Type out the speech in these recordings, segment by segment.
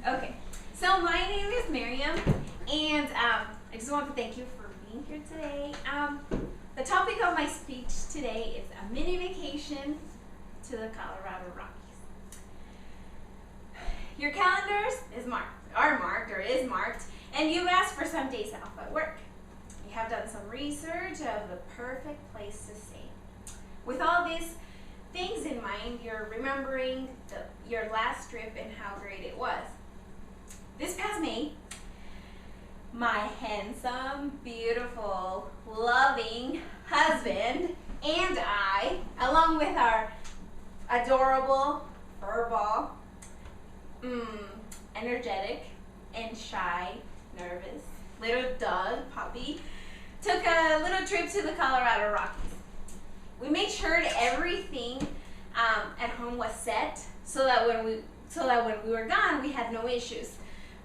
Okay, so my name is Miriam, and I just want to thank you for being here today. The topic of my speech today is a mini vacation to the Colorado Rockies. Your calendars is marked, and you've asked for some days off at work. You have done some research of the perfect place to stay. With all these things in mind, you're remembering your last trip and how great it was. This past May, my handsome, beautiful, loving husband and I, along with our adorable, furball, energetic and shy, nervous little dog, Poppy, took a little trip to the Colorado Rockies. We made sure that everything at home was set so that when we were gone, we had no issues.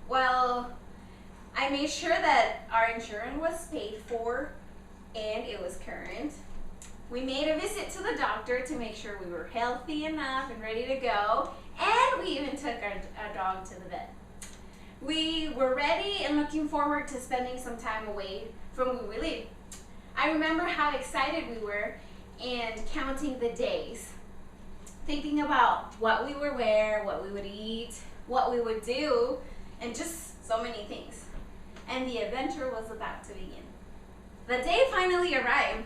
Well, I made sure that our insurance was paid for and it was current. We made a visit to the doctor to make sure we were healthy enough and ready to go, and we even took our dog to the vet. We were ready and looking forward to spending some time away from where we live. I remember how excited we were and counting the days, thinking about what we would wear, what we would eat, what we would do, and just so many things. And the adventure was about to begin. The day finally arrived.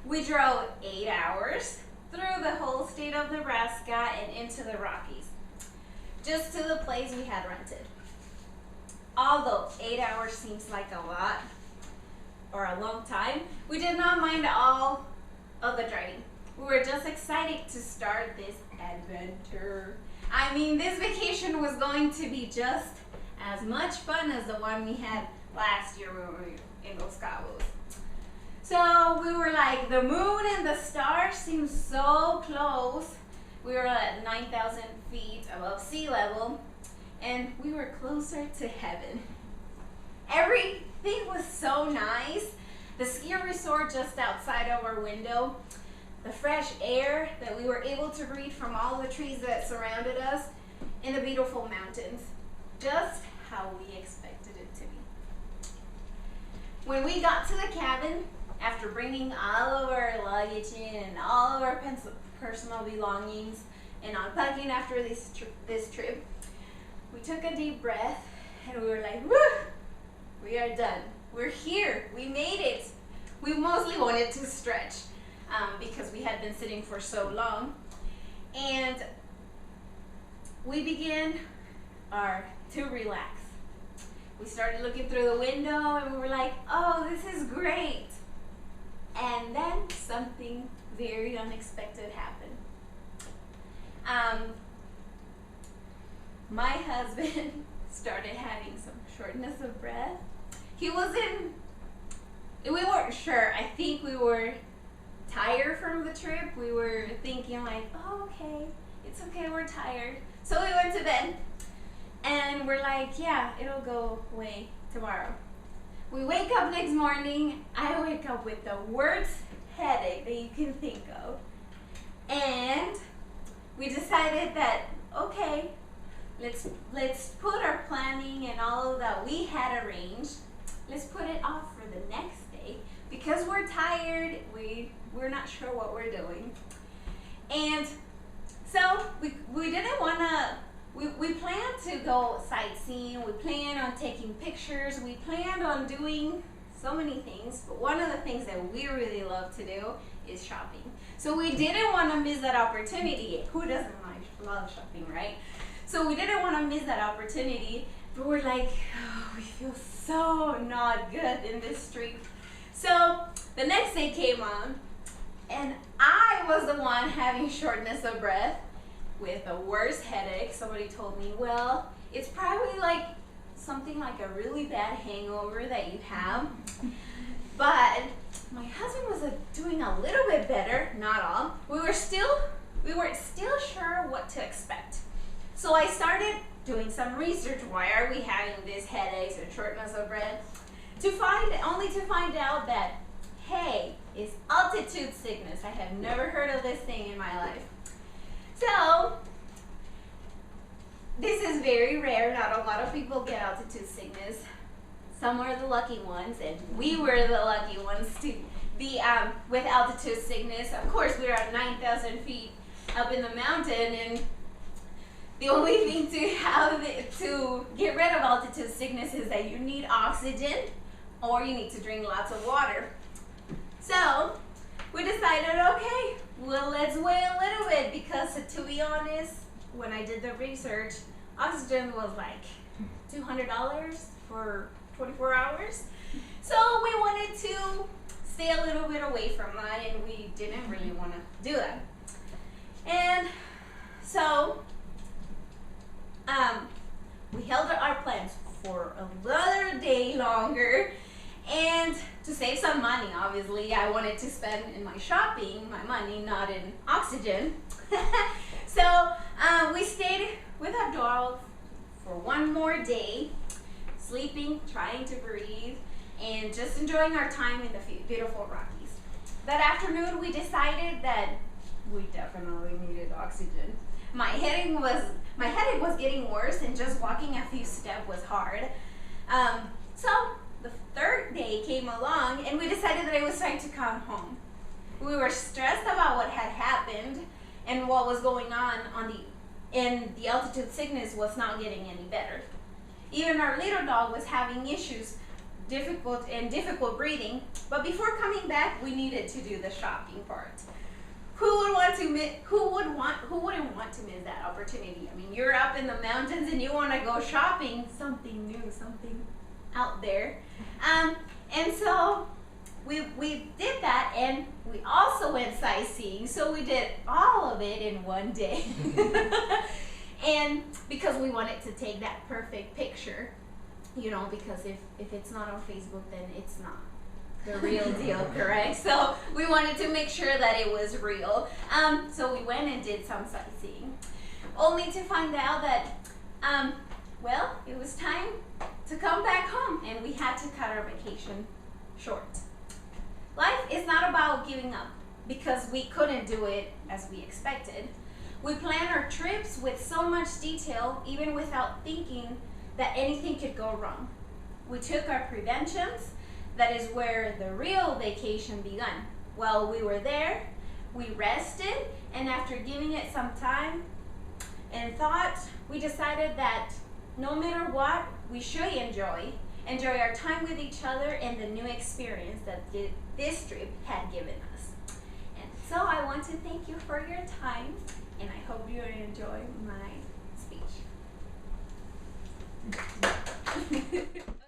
We drove 8 hours through the whole state of Nebraska and into the Rockies, just to the place we had rented. Although 8 hours seems like a lot or a long time, we did not mind all of the driving. We were just excited to start this adventure. I mean, this vacation was going to be just as much fun as the one we had last year when we were in Los Cabos. So we were like, the moon and the stars seemed so close. We were at 9,000 feet above sea level, and we were closer to heaven. Everything was so nice. The ski resort just outside of our window, the fresh air that we were able to breathe from all the trees that surrounded us, and the beautiful mountains, just how we expected it to be. When we got to the cabin, after bringing all of our luggage in and all of our personal belongings and unpacking after this trip, we took a deep breath and we were like, woo, we are done. We're here, we made it. We mostly wanted to stretch because we had been sitting for so long. And we began to relax. We started looking through the window and we were like, oh, this is great. And then something very unexpected happened. My husband started having some shortness of breath. We weren't sure. I think we were tired from the trip. We were thinking like, oh, okay, it's okay, we're tired. So we went to bed and we're like, yeah, it'll go away tomorrow. We wake up next morning. I wake up with the worst headache that you can think of. And we decided that, okay, let's put our planning and all of that we had arranged, let's put it off for the next day because we're tired, we're not sure what we're doing. And so we didn't want to, we planned to go sightseeing, we planned on taking pictures, we planned on doing so many things, but one of the things that we really love to do is shopping. So we didn't want to miss that opportunity. Who doesn't love shopping, right? So we didn't want to miss that opportunity, but we're like, oh, we feel so not good in this trip. So the next day came on, and I was the one having shortness of breath with the worst headache. Somebody told me, well, it's probably like something like a really bad hangover that you have. But my husband was doing a little bit better, not all. We weren't still sure what to expect. So I started doing some research. Why are we having these headaches and shortness of breath? Only to find out that, hey, it's altitude sickness. I have never heard of this thing in my life. So this is very rare. Not a lot of people get altitude sickness. Some are the lucky ones, and we were the lucky ones to be with altitude sickness. Of course, we were at 9,000 feet up in the mountain, and the only thing to get rid of altitude sickness is that you need oxygen or you need to drink lots of water. So we decided, okay, well, let's wait a little bit, because to be honest, when I did the research, oxygen was like $200 for 24 hours. So we wanted to stay a little bit away from that, and we didn't really want to do that. And so we held our plans for another day longer, and to save some money, obviously, I wanted to spend in my shopping my money, not in oxygen. So we stayed with our dog for one more day, sleeping, trying to breathe, and just enjoying our time in the beautiful Rockies. That afternoon, we decided that we definitely needed oxygen. My headache was getting worse, and just walking a few steps was hard. So the third day came along, and we decided that it was time to come home. We were stressed about what had happened and what was going on and the altitude sickness was not getting any better. Even our little dog was having issues, difficult breathing. But before coming back, we needed to do the shopping part. Who wouldn't want to miss that opportunity? I mean, you're up in the mountains and you want to go shopping, something new, something out there. And so we did that, and we also went sightseeing. So we did all of it in one day. And because we wanted to take that perfect picture, because if it's not on Facebook, then it's not the real deal, correct? So we wanted to make sure that it was real. So we went and did some sightseeing, only to find out that, well, it was time to come back home, and we had to cut our vacation short. Life is not about giving up, because we couldn't do it as we expected. We planned our trips with so much detail, even without thinking that anything could go wrong. We took our preventions. That is where the real vacation began. While we were there, we rested, and after giving it some time and thought, we decided that no matter what, we should enjoy our time with each other and the new experience that this trip had given us. And so I want to thank you for your time, and I hope you enjoy my